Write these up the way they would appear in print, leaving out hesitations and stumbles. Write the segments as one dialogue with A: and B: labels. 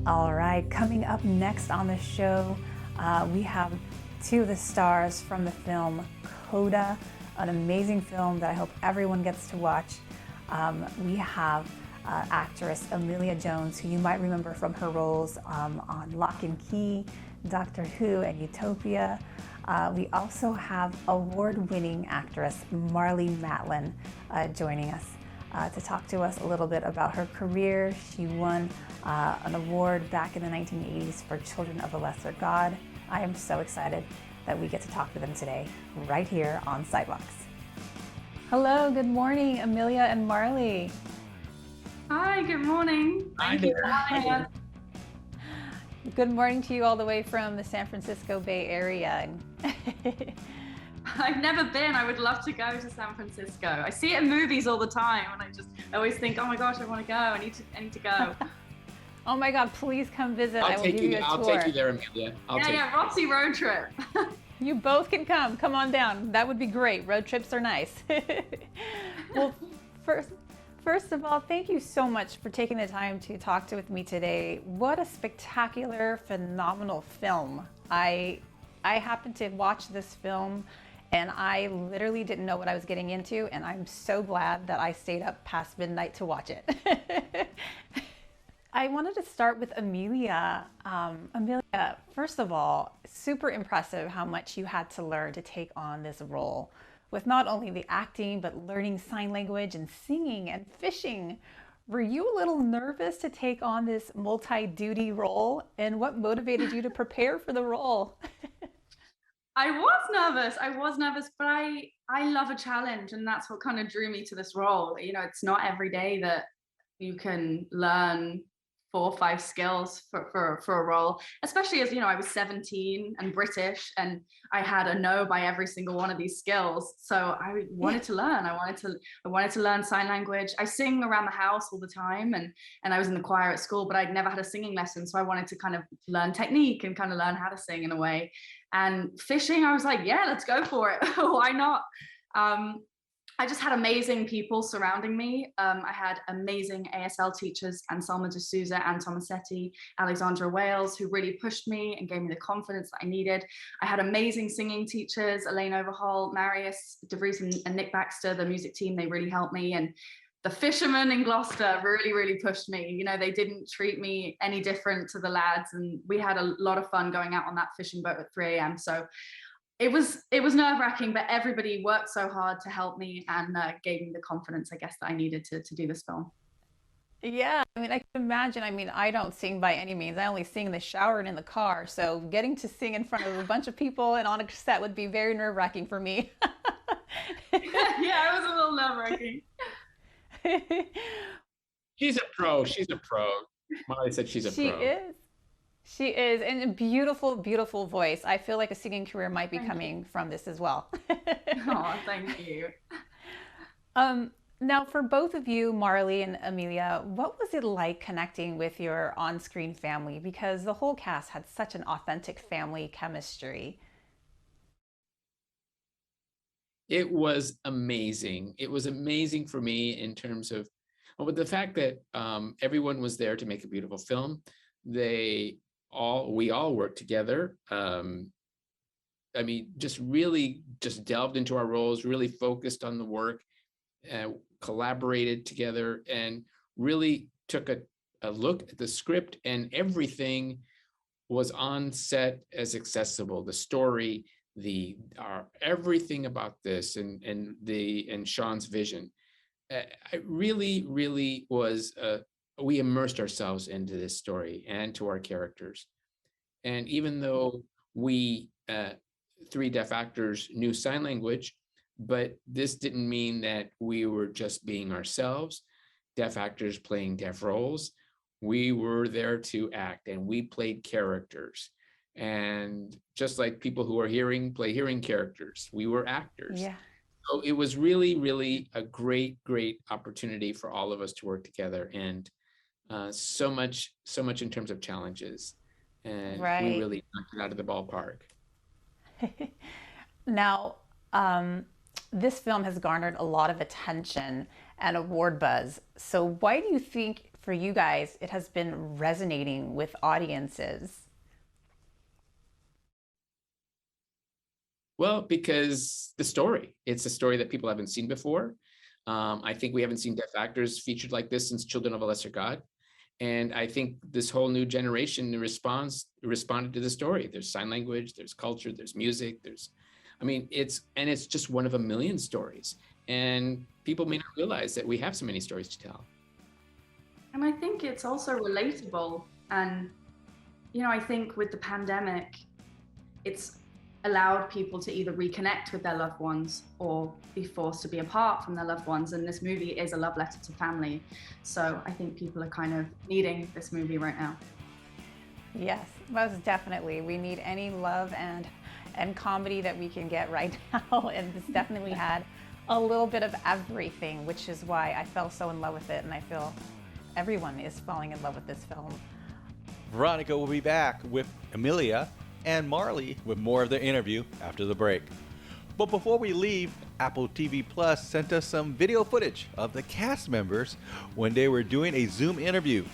A: All right, coming up next on the show, we have two of the stars from the film CODA, an amazing film that I hope everyone gets to watch. We have actress Emilia Jones, who you might remember from her roles on Lock and Key, Doctor Who, and Utopia. We also have award-winning actress Marlee Matlin joining us to talk to us a little bit about her career. She won an award back in the 1980s for Children of a Lesser God. I am so excited that we get to talk to them today, right here on Sidewalks. Hello, good morning, Emilia and Marlee.
B: Hi, good morning.
C: Thank you for having us.
A: Good morning to you all the way from the San Francisco Bay Area.
B: I've never been. I would love to go to San Francisco. I see it in movies all the time, and I always think, oh my gosh, I want to go. I need to go.
A: Oh my God, please come visit.
C: I'll take you there, Emilia.
B: Rossi road trip.
A: You both can come. Come on down. That would be great. Road trips are nice. Well, First of all, thank you so much for taking the time to talk with me today. What a spectacular, phenomenal film. I happened to watch this film and I literally didn't know what I was getting into, and I'm so glad that I stayed up past midnight to watch it. I wanted to start with Emilia. Emilia, first of all, super impressive how much you had to learn to take on this role, with not only the acting, but learning sign language and singing and fishing. Were you a little nervous to take on this multi-duty role, and what motivated you to prepare for the role?
B: I was nervous, but I love a challenge, and that's what kind of drew me to this role. You know, it's not every day that you can learn 4 or 5 skills for a role, especially as, you know, I was 17 and British, and I had a no by every single one of these skills. So I wanted to learn. I wanted to learn sign language. I sing around the house all the time, and I was in the choir at school, but I'd never had a singing lesson. So I wanted to kind of learn technique and kind of learn how to sing in a way. And fishing, I was like, yeah, let's go for it. Why not? I just had amazing people surrounding me. I had amazing ASL teachers, Anselma D'Souza, Anne Tomasetti, Alexandra Wales, who really pushed me and gave me the confidence that I needed. I had amazing singing teachers, Elaine Overhaul, Marius DeVries, and Nick Baxter, the music team. They really helped me. And the fishermen in Gloucester really, really pushed me. You know, they didn't treat me any different to the lads. And we had a lot of fun going out on that fishing boat at 3 a.m. So it was nerve-wracking, but everybody worked so hard to help me and gave me the confidence, I guess, that I needed to do this film.
A: Yeah, I mean, I can imagine. I mean, I don't sing by any means. I only sing in the shower and in the car. So getting to sing in front of a bunch of people and on a set would be very nerve-wracking for me.
B: Yeah, it was a little nerve-wracking.
C: She's a pro. Marlee said she's a pro.
A: She is. She is, and a beautiful, beautiful voice. I feel like a singing career might be coming from this as well.
B: Oh, thank you.
A: Now, for both of you, Marlee and Emilia, what was it like connecting with your on-screen family? Because the whole cast had such an authentic family chemistry.
C: It was amazing. It was amazing for me in terms of, well, with the fact that everyone was there to make a beautiful film. We all worked together. I mean, just delved into our roles, really focused on the work, collaborated together, and really took a look at the script, and everything was on set as accessible. The story, everything about this, and Sean's vision. It really was. We immersed ourselves into this story and to our characters. And even though we 3 deaf actors knew sign language, but this didn't mean that we were just being ourselves, deaf actors playing deaf roles. We were there to act, and we played characters. And just like people who are hearing play hearing characters, we were actors.
A: Yeah.
C: So it was really, really a great opportunity for all of us to work together, and so much in terms of challenges, and
A: Right.
C: we really knocked it out of the ballpark.
A: Now, this film has garnered a lot of attention and award buzz. So why do you think for you guys, it has been resonating with audiences?
C: Well, because it's a story that people haven't seen before. I think we haven't seen deaf actors featured like this since Children of a Lesser God. And I think this whole new generation responded to the story. There's sign language, there's culture, there's music, it's just one of a million stories. And people may not realize that we have so many stories to tell.
B: And I think it's also relatable. And, I think with the pandemic, it's allowed people to either reconnect with their loved ones or be forced to be apart from their loved ones. And this movie is a love letter to family. So I think people are kind of needing this movie right now.
A: Yes, most definitely. We need any love and comedy that we can get right now. And this definitely had a little bit of everything, which is why I fell so in love with it. And I feel everyone is falling in love with this film.
D: Veronica will be back with Emilia and Marlee with more of the interview after the break. But before we leave, Apple TV Plus sent us some video footage of the cast members when they were doing a Zoom interview.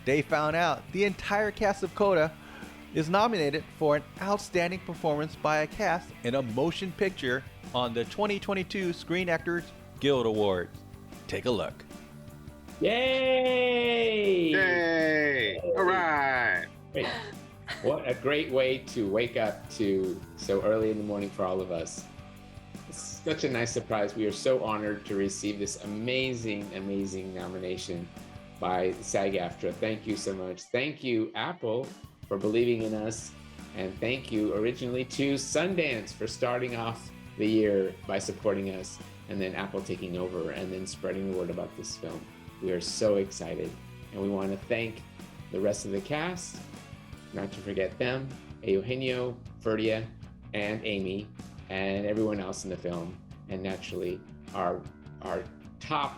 D: They found out the entire cast of CODA is nominated for an outstanding performance by a cast in a motion picture on the 2022 Screen Actors Guild Awards. Take a look.
C: Yay!
E: Yay! All right.
C: Great. What a great way to wake up to so early in the morning for all of us. It's such a nice surprise. We are so honored to receive this amazing, amazing nomination by SAG-AFTRA. Thank you so much. Thank you, Apple, for believing in us. And thank you originally to Sundance for starting off the year by supporting us, and then Apple taking over and then spreading the word about this film. We are so excited. And we want to thank the rest of the cast, not to forget them, Eugenio, Ferdia, and Amy, and everyone else in the film, and naturally our top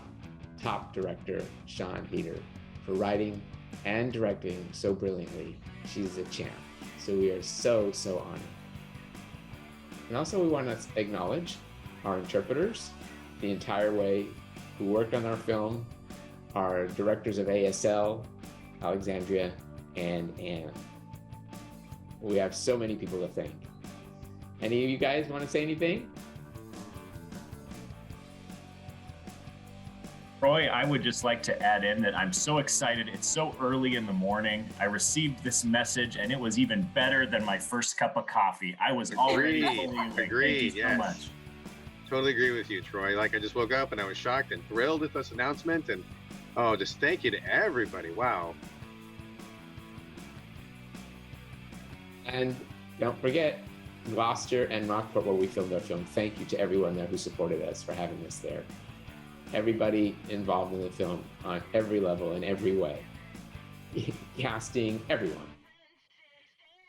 C: director, Sean Heder, for writing and directing so brilliantly. She's a champ. So we are so honored. And also we want to acknowledge our interpreters the entire way who worked on our film, our directors of ASL, Alexandria, and Anne. We have so many people to thank. Any of you guys want to say anything?
F: Troy, I would just like to add in that I'm so excited. It's so early in the morning. I received this message and it was even better than my first cup of coffee. I was already fully awake.
E: Agreed.
F: Thank you so much.
E: Totally agree with you, Troy. Like, I just woke up and I was shocked and thrilled with this announcement. And just thank you to everybody. Wow.
C: And don't forget Gloucester and Rockport, where we filmed our film. Thank you to everyone there who supported us for having us there. Everybody involved in the film on every level, in every way. Casting, everyone.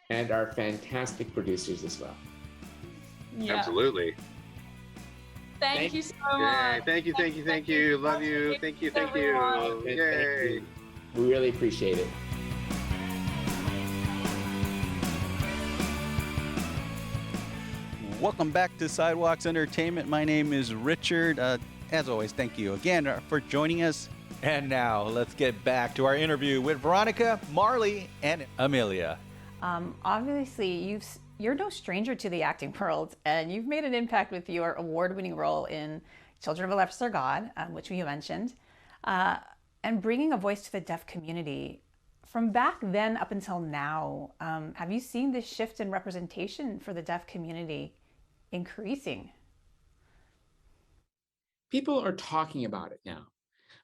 C: And our fantastic producers as well.
B: Yeah.
E: Absolutely.
B: Thank you so
E: Yay.
B: much.
E: Thank you. Love you. Thank you.
B: Everyone.
E: Yay.
C: We really appreciate it.
D: Welcome back to Sidewalks Entertainment. My name is Richard. As always, thank you again for joining us. And now let's get back to our interview with Veronica, Marlee, and Emilia.
A: Obviously, you're no stranger to the acting world, and you've made an impact with your award-winning role in Children of a Lesser God, which we mentioned, and bringing a voice to the deaf community. From back then up until now, have you seen this shift in representation for the deaf community increasing?
C: People are talking about it now.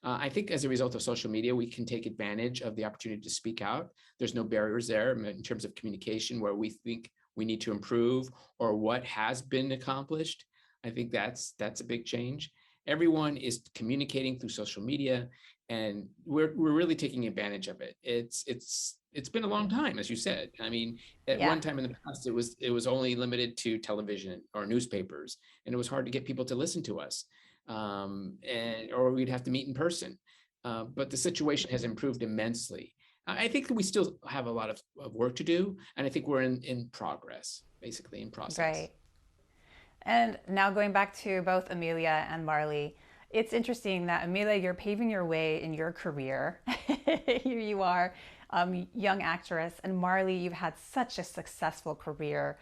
C: I think as a result of social media, we can take advantage of the opportunity to speak out. There's no barriers there in terms of communication where we think we need to improve or what has been accomplished. I think that's a big change. Everyone is communicating through social media, and we're really taking advantage of it. It's been a long time, as you said. I mean, at one time in the past, it was only limited to television or newspapers, and it was hard to get people to listen to us, or we'd have to meet in person. But the situation has improved immensely. I think that we still have a lot of work to do, and I think we're in progress, basically in process.
A: Right. And now going back to both Emilia and Marlee, It's interesting that, Emilia, you're paving your way in your career. Here you are, young actress, and Marlee, you've had such a successful career.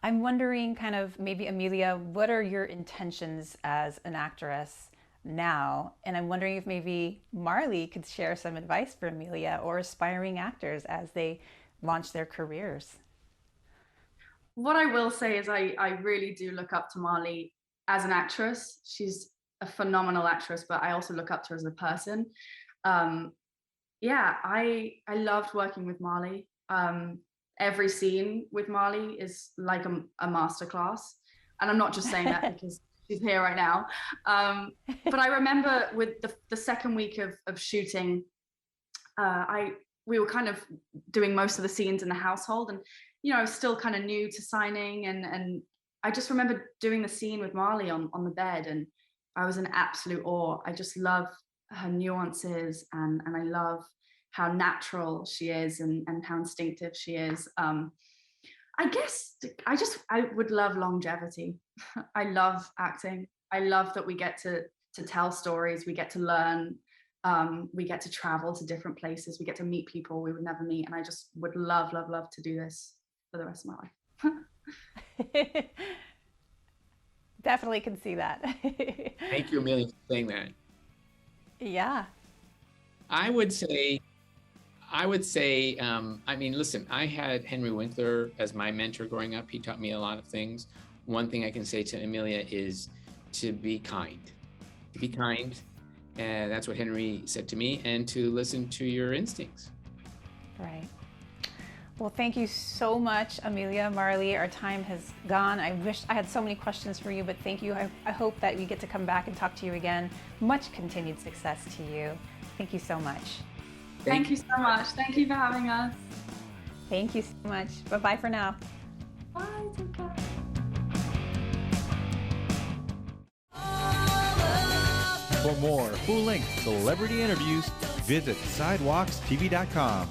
A: I'm wondering, kind of, maybe Emilia, what are your intentions as an actress now? And I'm wondering if maybe Marlee could share some advice for Emilia or aspiring actors as they launch their careers.
B: What I will say is I really do look up to Marlee as an actress. She's a phenomenal actress, but I also look up to her as a person. Yeah, I loved working with Marlee. Every scene with Marlee is like a masterclass. And I'm not just saying that because she's here right now. But I remember with the second week of shooting, we were kind of doing most of the scenes in the household, and I was still kind of new to signing, and I just remember doing the scene with Marlee on the bed, and I was in absolute awe. I just love her nuances, and I love how natural she is, and how instinctive she is. I guess I would love longevity. I love acting. I love that we get to tell stories, we get to learn, we get to travel to different places, we get to meet people we would never meet, and I just would love to do this for the rest of my life.
A: Definitely can see that.
C: Thank you, Emilia, for saying that.
A: Yeah.
C: I would say, I mean, listen, I had Henry Winkler as my mentor growing up. He taught me a lot of things. One thing I can say to Emilia is to be kind. To be kind, and that's what Henry said to me, and to listen to your instincts.
A: Right. Well, thank you so much, Emilia, Marlee. Our time has gone. I wish I had so many questions for you, but thank you. I hope that we get to come back and talk to you again. Much continued success to you. Thank you so much.
B: Thank you so much. Thank you for having us.
A: Thank you so much. Bye-bye for now.
B: Bye. Take care.
D: For more full-length celebrity interviews, visit sidewalkstv.com.